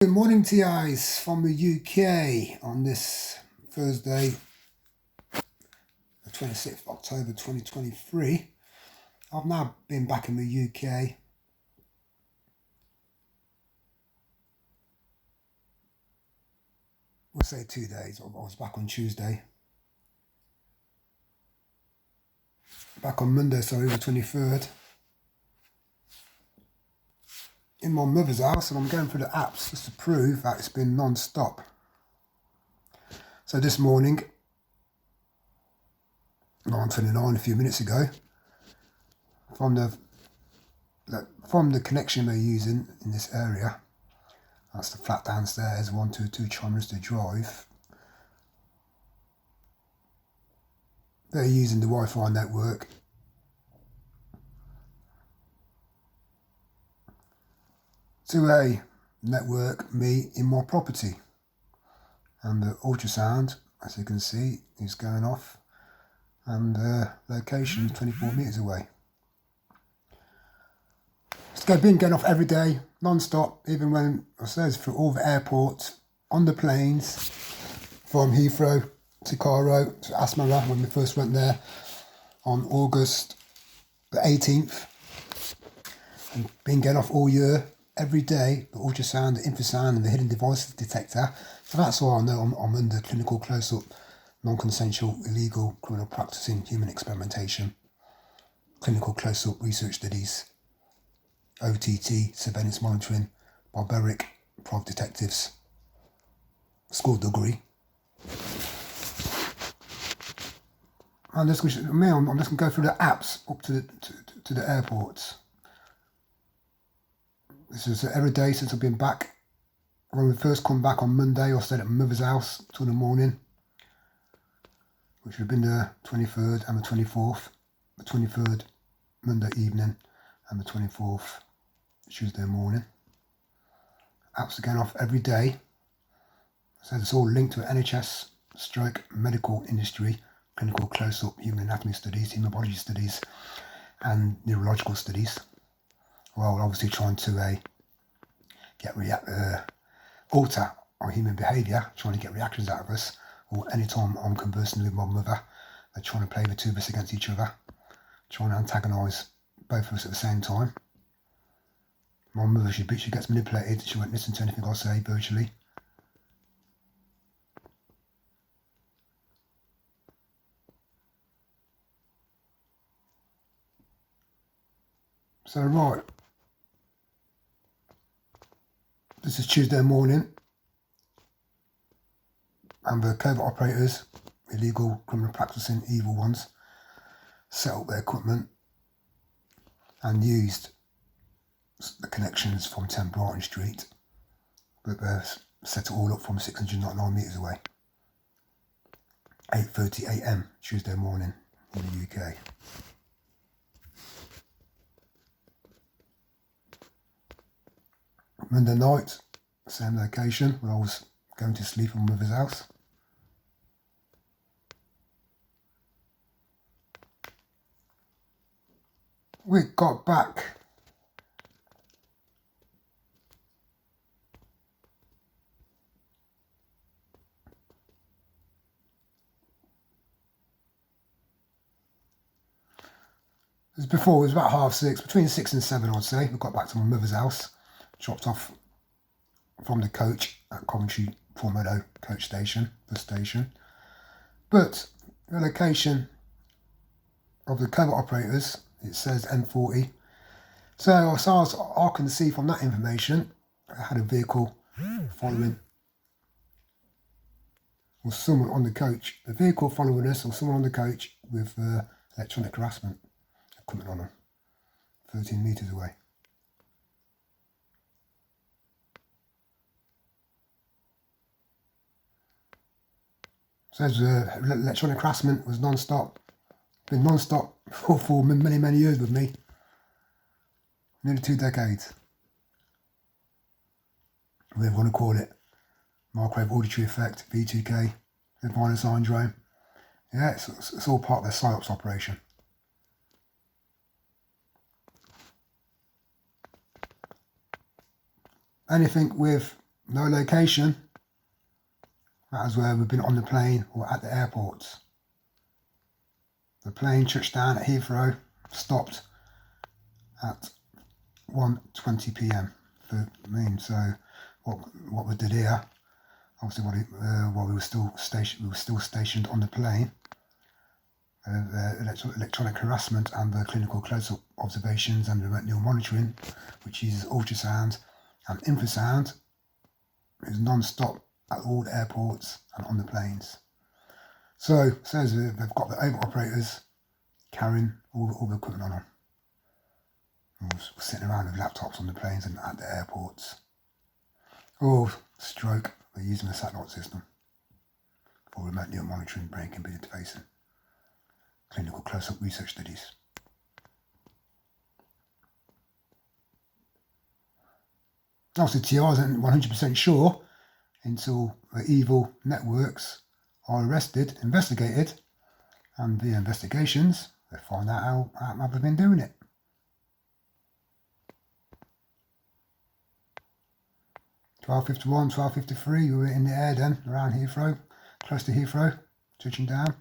Good morning, TIs from the UK on this Thursday, the 26th of October 2023. I've now been back in the UK. We'll say 2 days. I was back on Tuesday. Back on Monday, sorry, the 23rd. In my mother's house, and I'm going through the apps just to prove that it's been non-stop. So this morning, 9:29, a few minutes ago, from the connection they're using in this area, that's the flat downstairs, 122 Chalmers Drive. They're using the Wi-Fi network. To a network me in my property, and the ultrasound, as you can see, is going off, and the location 24 meters away. It's been going off every day, non-stop, even when I says through all the airports, on the planes, from Heathrow to Cairo to Asmara when we first went there on August the 18th, and been going off all year. Every day, the ultrasound, the infrasound, and the hidden devices detector. So that's why I know I'm under clinical close-up, non-consensual, illegal, criminal practicing, human experimentation, clinical close-up research studies, OTT, surveillance monitoring, barbaric, private detectives, skullduggery. And I'm just going to go through the apps up to the airports. This is every day since I've been back. When we first come back on Monday, I stayed at my mother's house till the morning, which would have been the 23rd and the 24th. The 23rd Monday evening and the 24th Tuesday morning. Apps are going off every day. So it's all linked to NHS, stroke, medical industry, clinical close-up, human anatomy studies, hematology studies, and neurological studies. Well, obviously trying to alter our human behaviour, trying to get reactions out of us, or anytime I'm conversing with my mother, they're trying to play the two of us against each other, trying to antagonise both of us at the same time. My mother, she gets manipulated, she won't listen to anything I say virtually. So right, this is Tuesday morning, and the covert operators, illegal, criminal practicing, evil ones, set up their equipment and used the connections from 10 Brighton Street, but they set it all up from 699 metres away. 8:30 AM Tuesday morning in the UK. Monday night, same location, where I was going to sleep in my mother's house. We got back it was about 6:30, between 6 and 7 I'd say. We got back to my mother's house, dropped off from the coach at Coventry Meadow coach station, bus station. But the location of the covert operators, it says N40. So as far as I can see from that information, I had a vehicle following, or someone on the coach, a vehicle following us, or someone on the coach with electronic harassment equipment on them, 13 metres away. Says electronic harassment was non-stop. Been non-stop for many, many years with me. Nearly 2 decades. Whatever you want to call it. Microwave auditory effect, V2K, Vinyl syndrome. Yeah, it's all part of the PSYOPs operation. Anything with no location. That is where we've been on the plane or at the airports. The plane touched down at Heathrow, stopped at 1:20 p.m. So what we did here, obviously while we were still stationed on the plane, electronic harassment and the clinical close-up observations and remote neural monitoring, which uses ultrasound and infrasound, is non-stop at all the airports and on the planes. So it says they've got the over operators carrying all the equipment on them. We're sitting around with laptops on the planes and at the airports. Oh, stroke, they're using a satellite system for remote neural monitoring, brain computer interfacing, clinical close-up research studies. Obviously, TR isn't 100% sure until the evil networks are arrested, investigated, and via investigations, they find out how they've been doing it. 12:51, 12:53, we were in the air then, around Heathrow, close to Heathrow, touching down.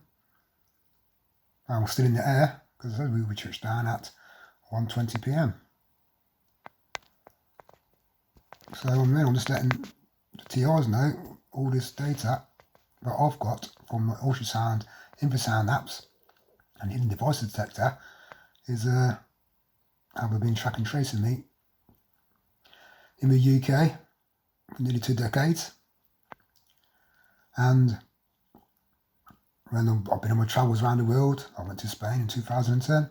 And we're still in the air, because we were touched down at 1:20 p.m. So I'm just letting the TRs know all this data that I've got from the ultrasound, infrasound apps and hidden device detector is how they've been track and tracing me in the UK for nearly 2 decades. And when I've been on my travels around the world, I went to Spain in 2010,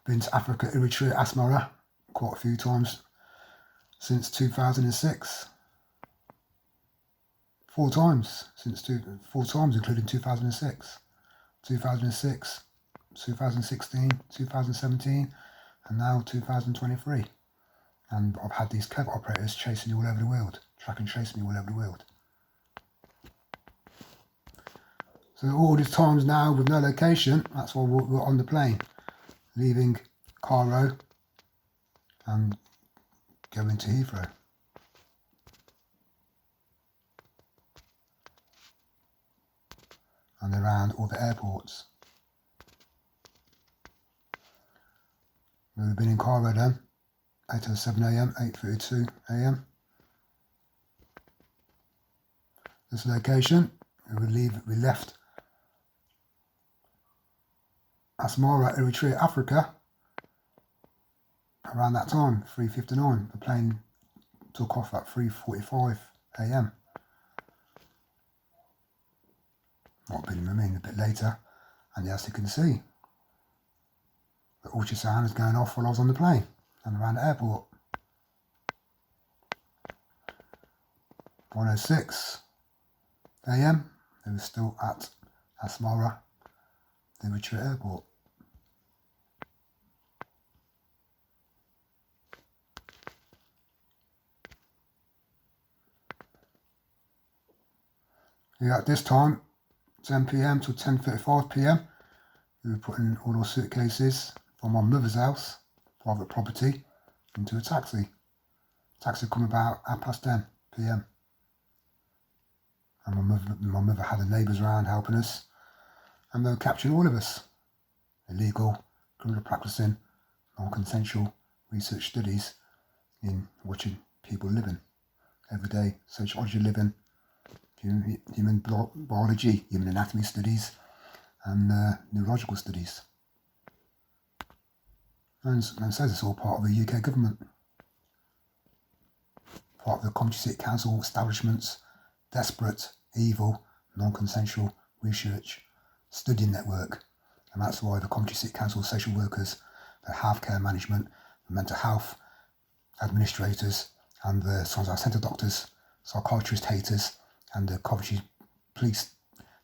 been to Africa, Eritrea, Asmara quite a few times since 2006. 4 times, including 2006, 2016, 2017, and now 2023. And I've had these clever operators chasing me all over the world, track and trace me all over the world. So all these times now with no location, that's why we're on the plane, leaving Cairo and going to Heathrow. And around all the airports. We've been in Cairo then, 8:07 a.m, 8:32 a.m. This location, we left Asmara, Eritrea, Africa, around that time, 3:59. The plane took off at 3:45 a.m. Might have been a bit later, and as you can see, the ultrasound is going off while I was on the plane and around the airport. 1:06 a.m. They were still at Asmara, the Eritrea airport. Yeah, at this time, 10 p.m. to 10:35 p.m. we were putting all our suitcases from my mother's house, private property, into a taxi. Taxi come about 10:30 p.m. And my mother had the neighbours around helping us, and they were capturing all of us. Illegal, criminal practising, non-consensual research studies in watching people living, everyday sociology living, human biology, human anatomy studies, and neurological studies. And says it's all part of the UK government, part of the Coventry City Council establishment's desperate, evil, non-consensual research study network. And that's why the Coventry City Council social workers, the healthcare management, the mental health administrators, and the centre doctors, psychiatrist haters, and the Coventry Police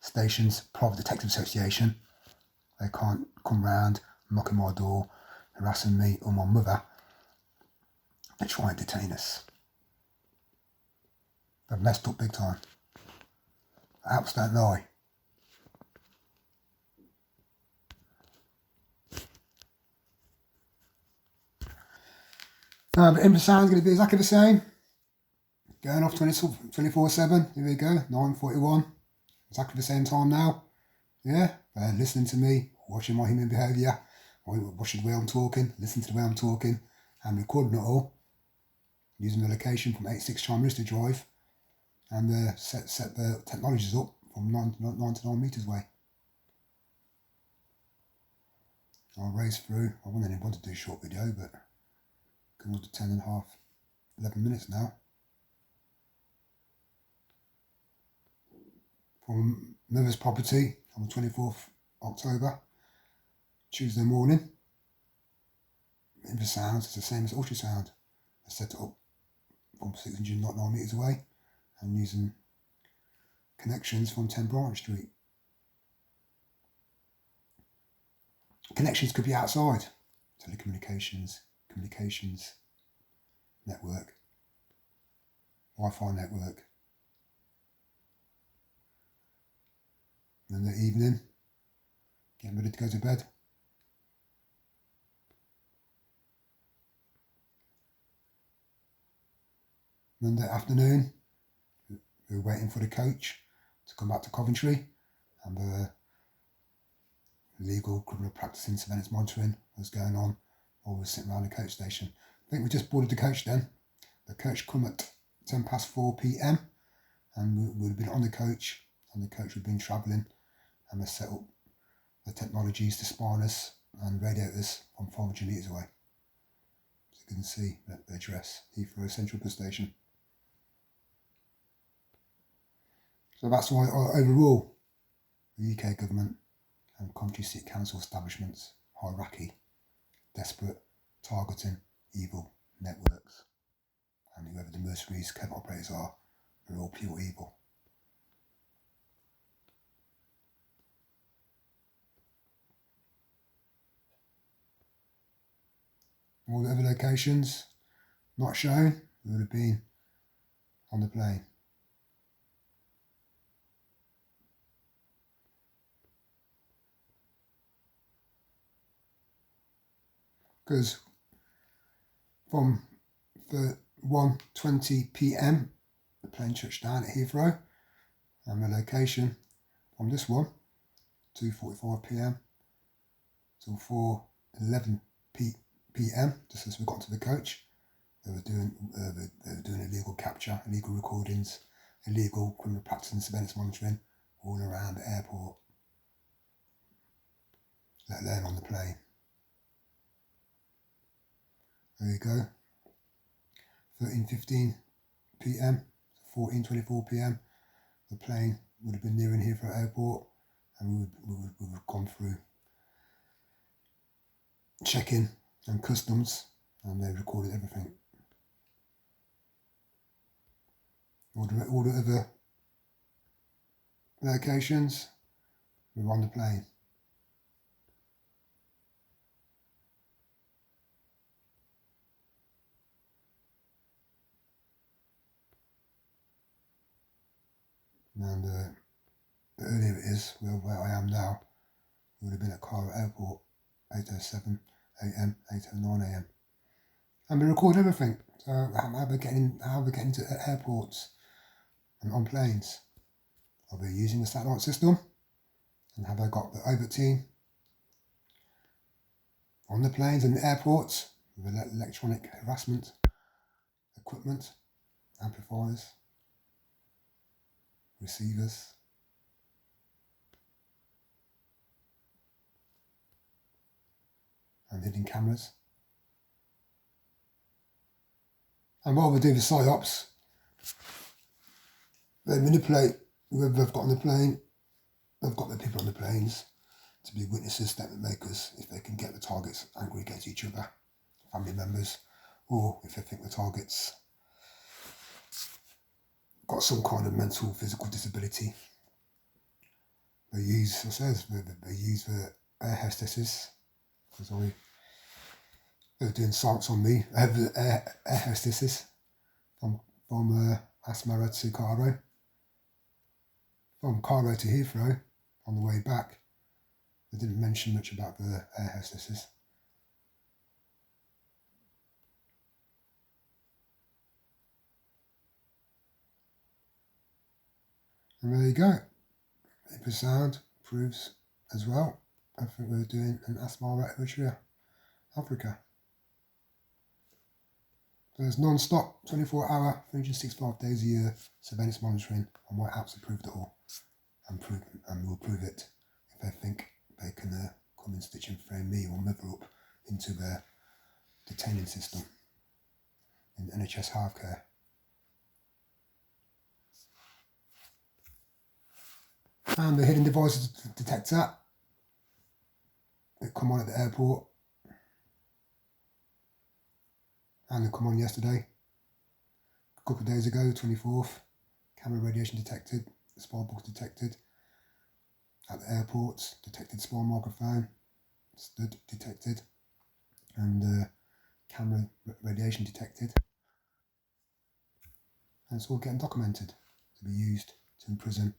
Station's Private Detective Association, they can't come round, knocking my door, harassing me or my mother. They try and detain us. They've messed up big time. The apps don't lie. The infrasound is going to be exactly the same. going off 24/7. Here we go, 9:41. Exactly the same time now. Yeah, listening to me, watching my human behaviour, watching the way I'm talking, listening to the way I'm talking, and recording it all. Using the location from 86 Charmiston Drive, and set the technologies up from 9 to 9 metres away. I'll race through. I wouldn't even want to do a short video, but come on to 10 and a half, 11 minutes now. From Mother's property on the 24th October, Tuesday morning. Infrasound is the same as ultrasound. I set it up from 609 metres away and using connections from 10 Branch Street. Connections could be outside. Telecommunications, communications network, Wi-Fi network. And in the evening, getting ready to go to bed. Monday afternoon, we were waiting for the coach to come back to Coventry, and the legal criminal practicing surveillance monitoring was going on while we were sitting around the coach station. I think we just boarded the coach then. The coach come at 4 p.m. and we'd been on the coach, and the coach had been travelling, and they set up the technologies to spine us and radiate us from 500 metres away. So you can see the address, Heathrow Central Bus Station. So that's why overall the UK government and Coventry City Council establishments, hierarchy, desperate, targeting, evil networks, and whoever the mercenaries, clever operators are, they're all pure evil. All the other locations not shown, we would have been on the plane. Because from the 1:20 p.m, the plane touched down at Heathrow, and the location from this one, 2:45 p.m. till 4:11 p.m, just as we got to the coach, they were doing illegal capture, illegal recordings, illegal criminal practice and surveillance monitoring all around the airport, let alone on the plane. There you go. 13:15 p.m. to 14:24 p.m. the plane would have been nearing Heathrow Airport, and we would have gone through check-in and customs, and they recorded everything. All the other locations, we were on the plane. And the earlier it is, where I am now, we would have been at Cairo Airport, 8:07 a.m, 8:09 a.m. And we record everything. So how we're getting to airports and on planes. Are they using the satellite system? And have they got the overt team on the planes and the airports with electronic harassment equipment, amplifiers, receivers? And hidden cameras. And while we do the PSYOPs, they manipulate whoever they've got on the plane. They've got the people on the planes to be witnesses, statement makers, if they can get the targets angry against each other, family members, or if they think the target's got some kind of mental, physical disability. They use, they use the air hostesses, because they were doing science on me. I have the air hostesses from Asmara to Cairo. From Cairo to Heathrow, on the way back, they didn't mention much about the air hostesses. And there you go. Infrasound proves as well. I think we're doing an asthma Eritrea, Africa. So there's non-stop, 24-hour, 365 days a year surveillance monitoring on why apps have proved it all, and will prove it if they think they can come and stitch and frame me or Mother up into their detaining system in NHS healthcare. And the hidden devices detector that come on at the airport, and they come on yesterday, a couple of days ago, 24th, camera radiation detected, spark detected at the airports, detected small microphone, stud detected, and camera radiation detected. And it's all getting documented to be used to imprison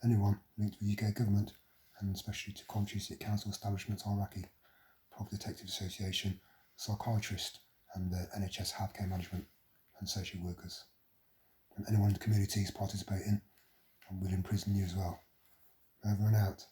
anyone linked with the UK government, and especially to Coventry City Council establishments, Iraqi, Private Detective Association, psychiatrists, and the NHS healthcare management and social workers. And anyone in the community is participating, and will imprison you as well. Over and out.